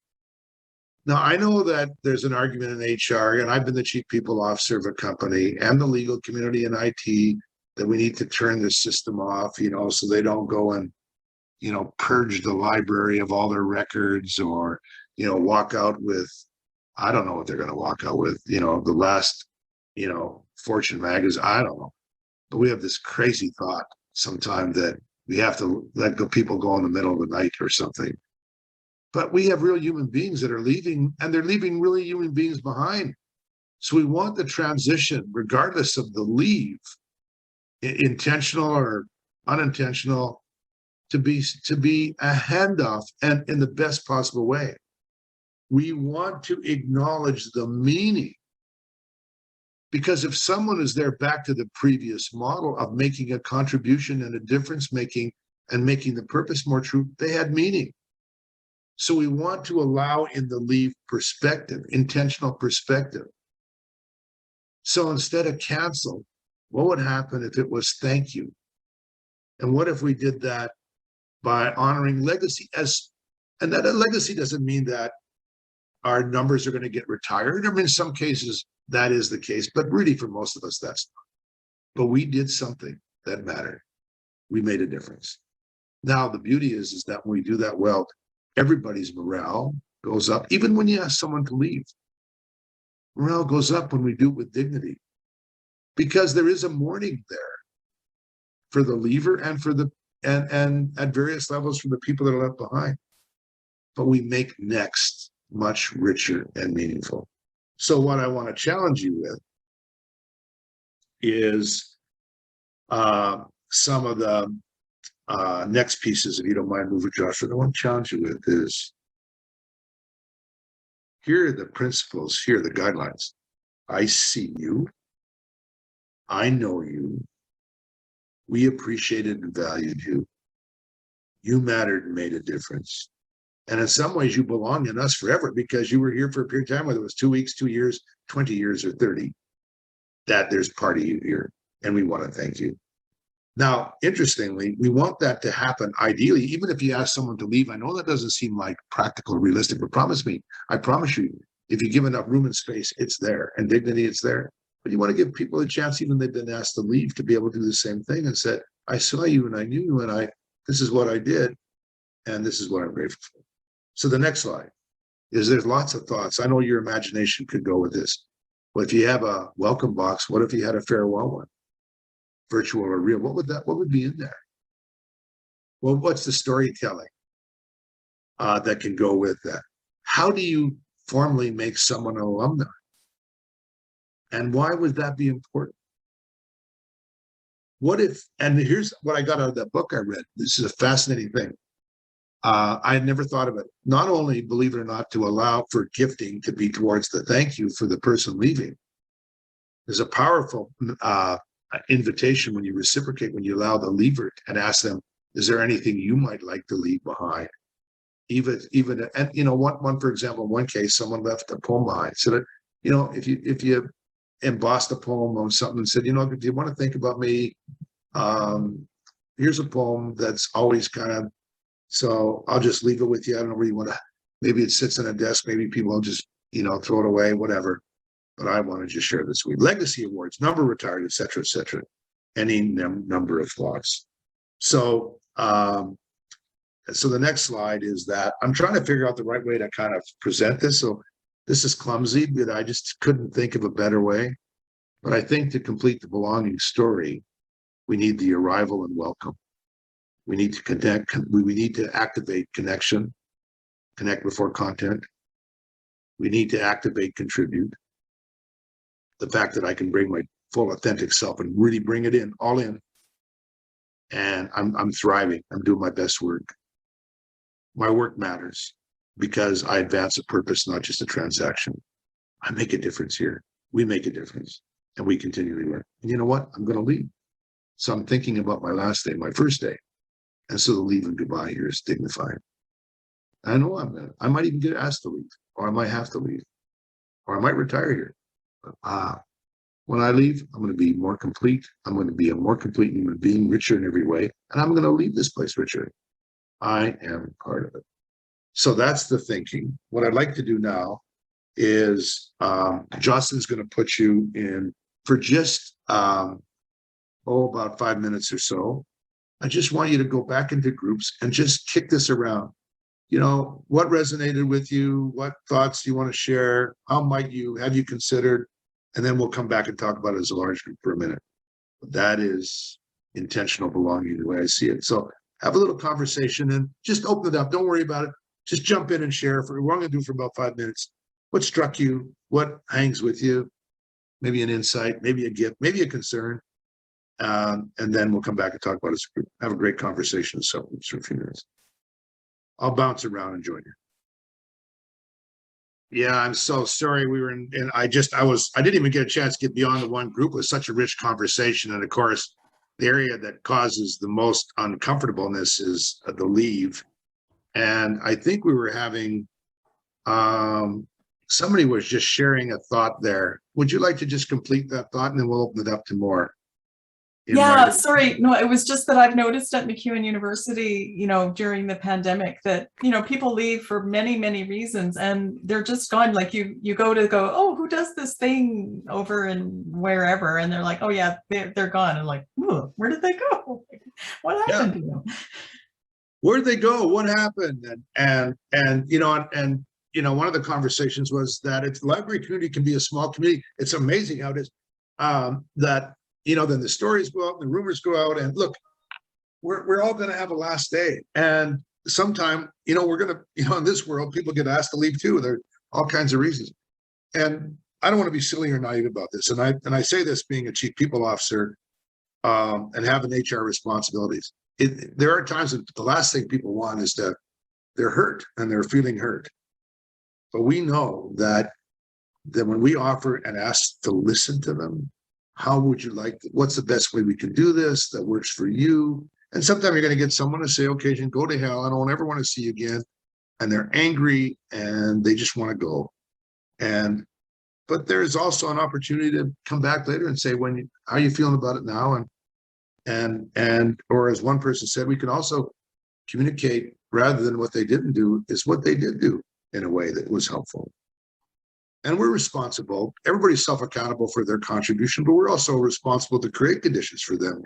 Now, I know that there's an argument in HR, and I've been the chief people officer of a company and the legal community in IT, that we need to turn this system off, so they don't go and, purge the library of all their records, or, walk out with, I don't know what they're going to walk out with, the last, Fortune magazine, I don't know. But we have this crazy thought sometime that we have to let people go in the middle of the night or something. But we have real human beings that are leaving, and they're leaving really human beings behind. So we want the transition, regardless of the leave, intentional or unintentional, to be a handoff, and in the best possible way. We want to acknowledge the meaning, because if someone is there back to the previous model of making a contribution and a difference making and making the purpose more true, they had meaning. So we want to allow in the leave perspective, intentional perspective. So instead of cancel, what would happen if it was thank you? And what if we did that by honoring legacy? And that a legacy doesn't mean that our numbers are going to get retired. I mean, in some cases that is the case, but really for most of us, that's not. But we did something that mattered. We made a difference. Now, the beauty is that when we do that well, everybody's morale goes up. Even when you ask someone to leave, morale goes up when we do it with dignity, because there is a mourning there for the leaver and for the and at various levels for the people that are left behind. But we make next much richer and meaningful. So what I want to challenge you with is some of the next pieces, if you don't mind moving, Josh. What I want to challenge you with is, here are the principles, here are the guidelines. I see you. I know you. We appreciated and valued you. You mattered and made a difference. And in some ways, you belong in us forever, because you were here for a period of time, whether it was 2 weeks, 2 years, 20 years, or 30, that there's part of you here. And we want to thank you. Now, interestingly, we want that to happen ideally, even if you ask someone to leave. I know that doesn't seem like practical or realistic, but promise me, I promise you, if you give enough room and space, it's there, and dignity, it's there. But you want to give people a chance, even if they've been asked to leave, to be able to do the same thing and say, I saw you and I knew you, and this is what I did, and this is what I'm grateful for. So the next slide is, there's lots of thoughts. I know your imagination could go with this. But if you have a welcome box, what if you had a farewell one? Virtual or real? What would be in there? Well, what's the storytelling that can go with that? How do you formally make someone an alumni? And why would that be important? What if, and here's what I got out of that book I read. This is a fascinating thing. I had never thought of it. Not only, believe it or not, to allow for gifting to be towards the thank you for the person leaving. There's a powerful invitation when you reciprocate, when you allow the leaver and ask them, is there anything you might like to leave behind? Even, and you know, one, for example, in one case, someone left a poem behind. So that, you know, if you embossed a poem on something and said, you know, if you want to think about me, here's a poem that's always kind of, so I'll just leave it with you. I don't know where you want to, maybe it sits on a desk, maybe people will just, you know, throw it away, whatever. But I want to just share this with you. Legacy awards, number retired, et cetera, any number of thoughts. So, so the next slide is that I'm trying to figure out the right way to kind of present this. So this is clumsy, but I just couldn't think of a better way. But I think to complete the belonging story, we need the arrival and welcome. We need to connect. We need to activate connection, connect before content. We need to activate contribute. The fact that I can bring my full authentic self and really bring it in, all in. And I'm thriving. I'm doing my best work. My work matters because I advance a purpose, not just a transaction. I make a difference here. We make a difference, and we continually learn. And you know what? I'm going to leave. So I'm thinking about my last day, my first day. And so the leave and goodbye here is dignified. I know I might even get asked to leave, or I might have to leave, or I might retire here. But when I leave, I'm going to be more complete. I'm going to be a more complete human being, richer in every way. And I'm going to leave this place richer. I am part of it. So that's the thinking. What I'd like to do now is Jocelyn's going to put you in for just about 5 minutes or so. I just want you to go back into groups and just kick this around. You know, what resonated with you? What thoughts do you want to share? How might you, have you considered? And then we'll come back and talk about it as a large group for a minute. But that is intentional belonging the way I see it. So have a little conversation and just open it up. Don't worry about it. Just jump in and share. We're going to do for about 5 minutes. What struck you? What hangs with you? Maybe an insight, maybe a gift, maybe a concern. And then we'll come back and talk about it as a group. Have a great conversation. So for a few minutes. I'll bounce around and join you. Yeah, I'm so sorry. We were in, and I didn't even get a chance to get beyond the one group. It was such a rich conversation. And of course, the area that causes the most uncomfortableness is the leave. And I think we were having, somebody was just sharing a thought there. Would you like to just complete that thought and then we'll open it up to more? Yeah, sorry. No, it was just that I've noticed at MacEwan University, during the pandemic that, people leave for many, many reasons and they're just gone. Like you go, oh, who does this thing over in wherever? And they're like, oh yeah, they're gone. And like, where did they go? What happened to them? Where'd they go? What happened? And one of the conversations was that the library community can be a small community. It's amazing how it is that, then the stories go out, the rumors go out, and look, we're all going to have a last day. And sometime, we're going to, in this world, people get asked to leave too. There are all kinds of reasons. And I don't want to be silly or naive about this. And I say this being a chief people officer and having HR responsibilities. There are times that the last thing people want is they're hurt and they're feeling hurt. But we know that when we offer and ask to listen to them, how would you like, what's the best way we can do this that works for you? And sometimes you're going to get someone to say, okay, Jen, go to hell. I don't ever want to see you again. And they're angry and they just want to go. But there's also an opportunity to come back later and say, how are you feeling about it now? Or as one person said, we can also communicate rather than what they didn't do is what they did do in a way that was helpful. And we're responsible. Everybody's self-accountable for their contribution, but we're also responsible to create conditions for them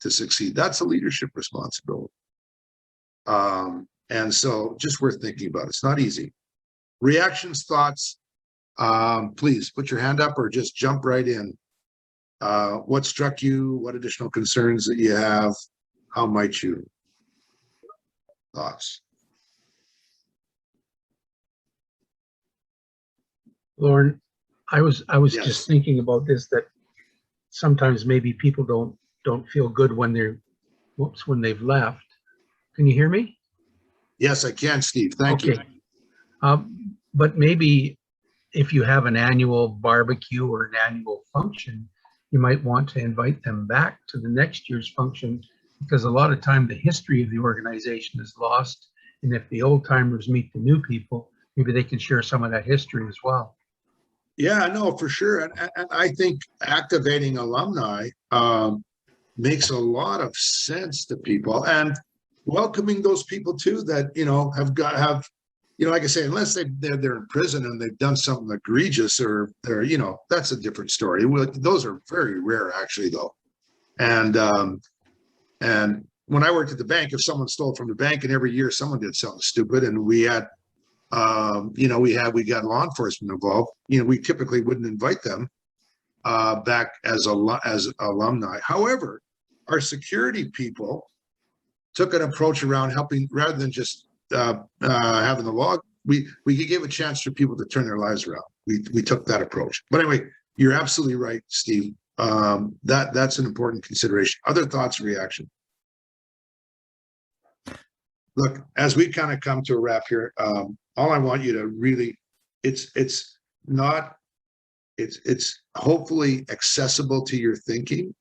to succeed. That's a leadership responsibility. And so just worth thinking about. It's not easy. Reactions, thoughts, please put your hand up or just jump right in. What struck you? What additional concerns that you have? How might you? Thoughts? Lorne, I was Yes. just thinking about this, that sometimes maybe people don't feel good when they've left. Can you hear me? Yes, I can, Steve. Thank you. But maybe if you have an annual barbecue or an annual function, you might want to invite them back to the next year's function, because a lot of time the history of the organization is lost. And if the old timers meet the new people, maybe they can share some of that history as well. Yeah, no, for sure. And I think activating alumni makes a lot of sense to people, and welcoming those people too that, like I say, unless they're in prison and they've done something egregious or they're, that's a different story. Those are very rare actually though. And when I worked at the bank, if someone stole from the bank and every year someone did something stupid and we had, we got law enforcement involved, we typically wouldn't invite them back as alumni. However, our security people took an approach around helping rather than just having the law. We gave a chance for people to turn their lives around. We took that approach. But anyway, you're absolutely right, Steve. That's an important consideration. Other thoughts, reaction? Look, as we kind of come to a wrap here, all I want you to really, it's hopefully accessible to your thinking,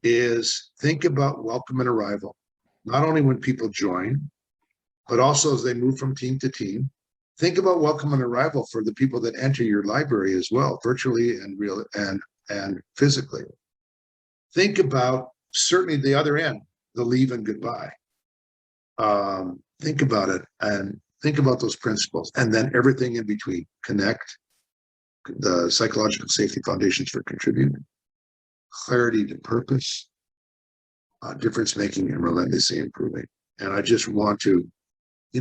is think about welcome and arrival, not only when people join, but also as they move from team to team. Think about welcome and arrival for the people that enter your library as well, virtually and real and physically. Think about certainly the other end, the leave and goodbye. Think about it and think about those principles, and then everything in between. Connect, the psychological safety foundations for contributing, clarity to purpose, difference making, and relentlessly improving. And I just want to,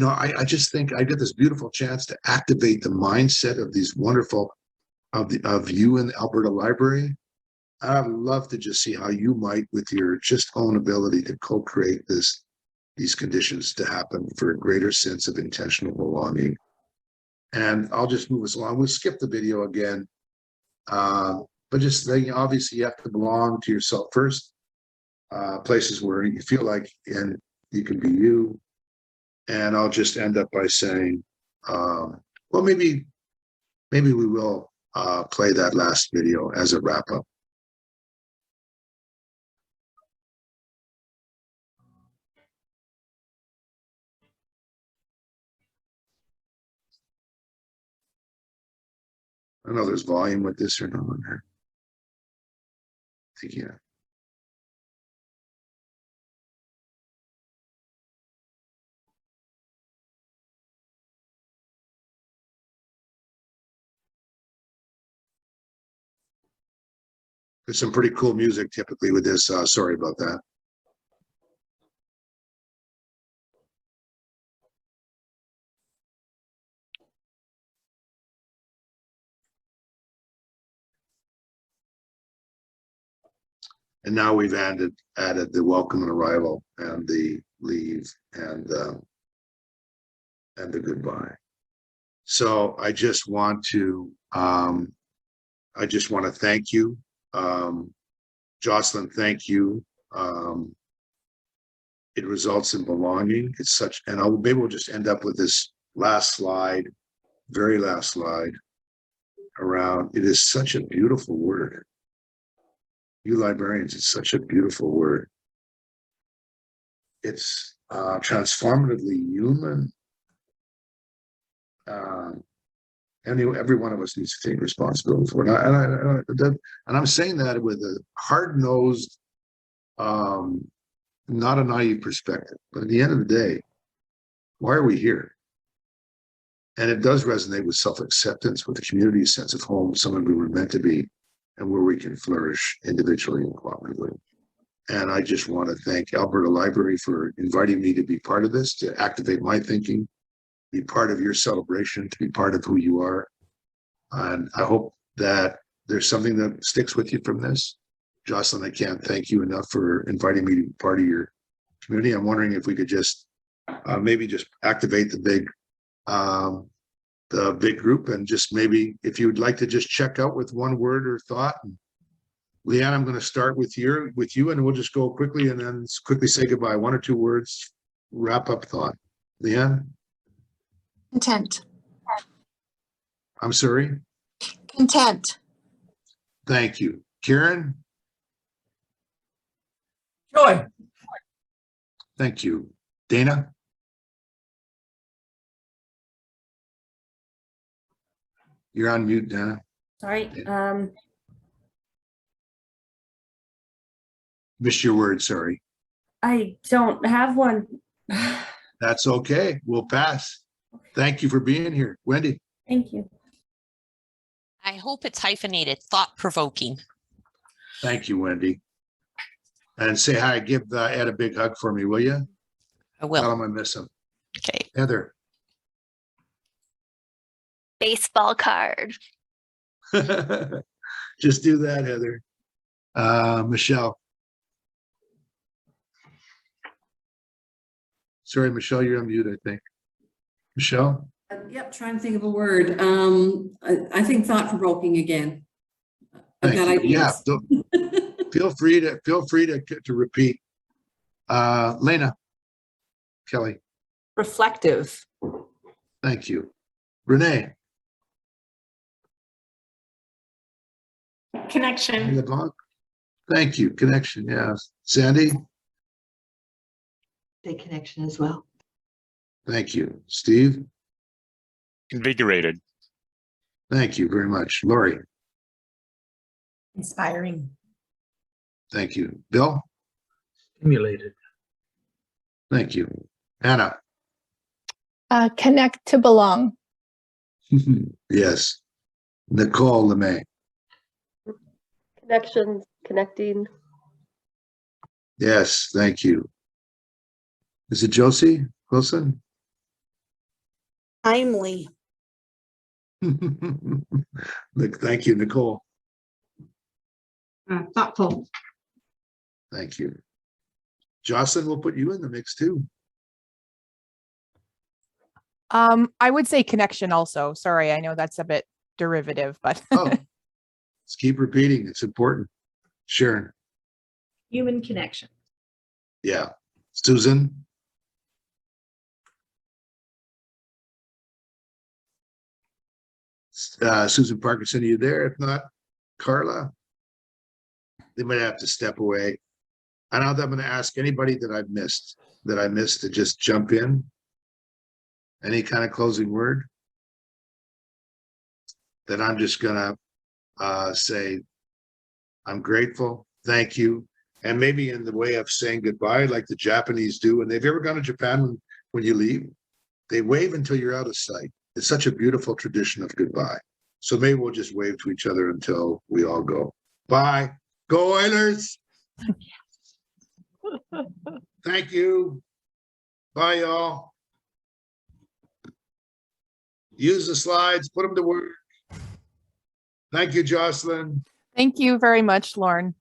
I just think I get this beautiful chance to activate the mindset of these wonderful of you in the Alberta Library. I'd love to just see how you might, with your just own ability to co-create these conditions to happen for a greater sense of intentional belonging. And I'll just move us along. We'll skip the video again. but just like, obviously you have to belong to yourself first. Places where you feel like and you can be you. And I'll just end up by saying, well, maybe we will play that last video as a wrap up. I don't know if there's volume with this or not. I think, yeah. There's some pretty cool music typically with this. Sorry about that. And now we've added the welcome and arrival and the leave and the goodbye. So I just want to thank you. Jocelyn, thank you. It results in belonging. It's such, and maybe we'll just end up with this last slide, very last slide around, it is such a beautiful word. You librarians, it's such a beautiful word. It's transformatively human. Every one of us needs to take responsibility for it. And I'm saying that with a hard-nosed, not a naive perspective. But at the end of the day, why are we here? And it does resonate with self-acceptance, with the community sense of home, someone we were meant to be, and where we can flourish individually and cooperatively. And I just want to thank Alberta Library for inviting me to be part of this, to activate my thinking, be part of your celebration, to be part of who you are. And I hope that there's something that sticks with you from this. Jocelyn, I can't thank you enough for inviting me to be part of your community. I'm wondering if we could just maybe just activate the big group, and just maybe if you would like to just check out with one word or thought. And Leanne, I'm going to start with you, and we'll just go quickly and then quickly say goodbye. 1 or 2 words, wrap up thought. Leanne? Content. I'm sorry? Content. Thank you. Karen? Joy. Thank you. Dana? You're on mute, Dana. Sorry. Missed your word, sorry. I don't have one. That's okay. We'll pass. Thank you for being here. Wendy? Thank you. I hope it's hyphenated, thought-provoking. Thank you, Wendy. And say hi, give Ed a big hug for me, will you? I will. Tell him I miss him. Okay. Heather? Baseball card. Just do that, Heather. Michelle? Sorry, Michelle, you're on mute, I think. Michelle? Yep, trying to think of a word. I think thought-provoking again. I've got Thank you. ideas. Yeah, feel free to repeat. Lena? Kelly? Reflective. Thank you. Renee? Connection. LeBlanc? Thank you. Connection, yeah. Sandy? Say connection as well. Thank you. Steve? Invigorated. Thank you very much. Lori? Inspiring. Thank you. Bill? Stimulated. Thank you. Anna? Connect to belong. Yes. Nicole LeMay? Connections, connecting. Yes, thank you. Is it Josie Wilson? Timely. Look, thank you, Nicole. Thoughtful. Thank you. Jocelyn, we'll put you in the mix too. I would say connection also. Sorry, I know that's a bit derivative, but Oh, Let's keep repeating. It's important. Sharon. Human connection. Yeah. Susan. Susan Parkinson, are you there? If not, Carla. They might have to step away. I know that I'm going to ask anybody that I missed to just jump in. Any kind of closing word? Then I'm just going to say, I'm grateful. Thank you. And maybe in the way of saying goodbye, like the Japanese do. And they've ever gone to Japan when you leave, they wave until you're out of sight. It's such a beautiful tradition of goodbye. So maybe we'll just wave to each other until we all go. Bye. Go Oilers. Thank you. Bye, y'all. Use the slides, put them to work. Thank you, Jocelyn. Thank you very much, Lorne.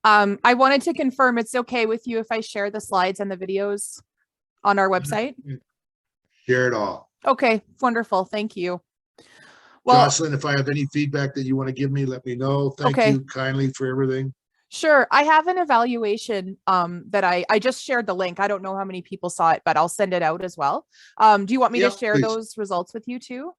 I wanted to confirm it's okay with you if I share the slides and the videos on our website? Share it all. Okay, wonderful. Thank you. Well, Jocelyn, if I have any feedback that you want to give me, let me know. Thank you kindly for everything. Sure. I have an evaluation that I just shared the link. I don't know how many people saw it, but I'll send it out as well. Do you want me to share those results with you too?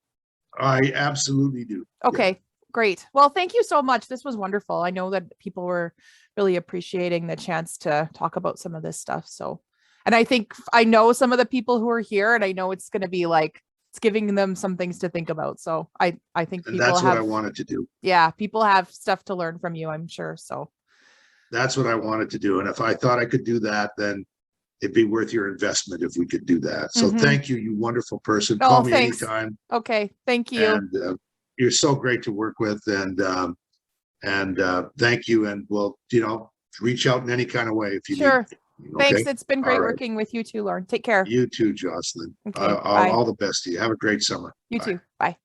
I absolutely do. Okay, great. Well, thank you so much. This was wonderful. I know that people were really appreciating the chance to talk about some of this stuff. So, and I know some of the people who are here, and I know it's going to be like, it's giving them some things to think about. So I think people that's what I wanted to do. Yeah, people have stuff to learn from you, I'm sure. So that's what I wanted to do. And if I thought I could do that, then it'd be worth your investment if we could do that. So thank you, you wonderful person. Call me anytime. Okay, thank you. And you're so great to work with. And thank you. And we'll, reach out in any kind of way if you need. Thanks. It's been great working with you too, Lorne. Take care. You too, Jocelyn. Okay, all the best to you. Have a great summer. You too. Bye.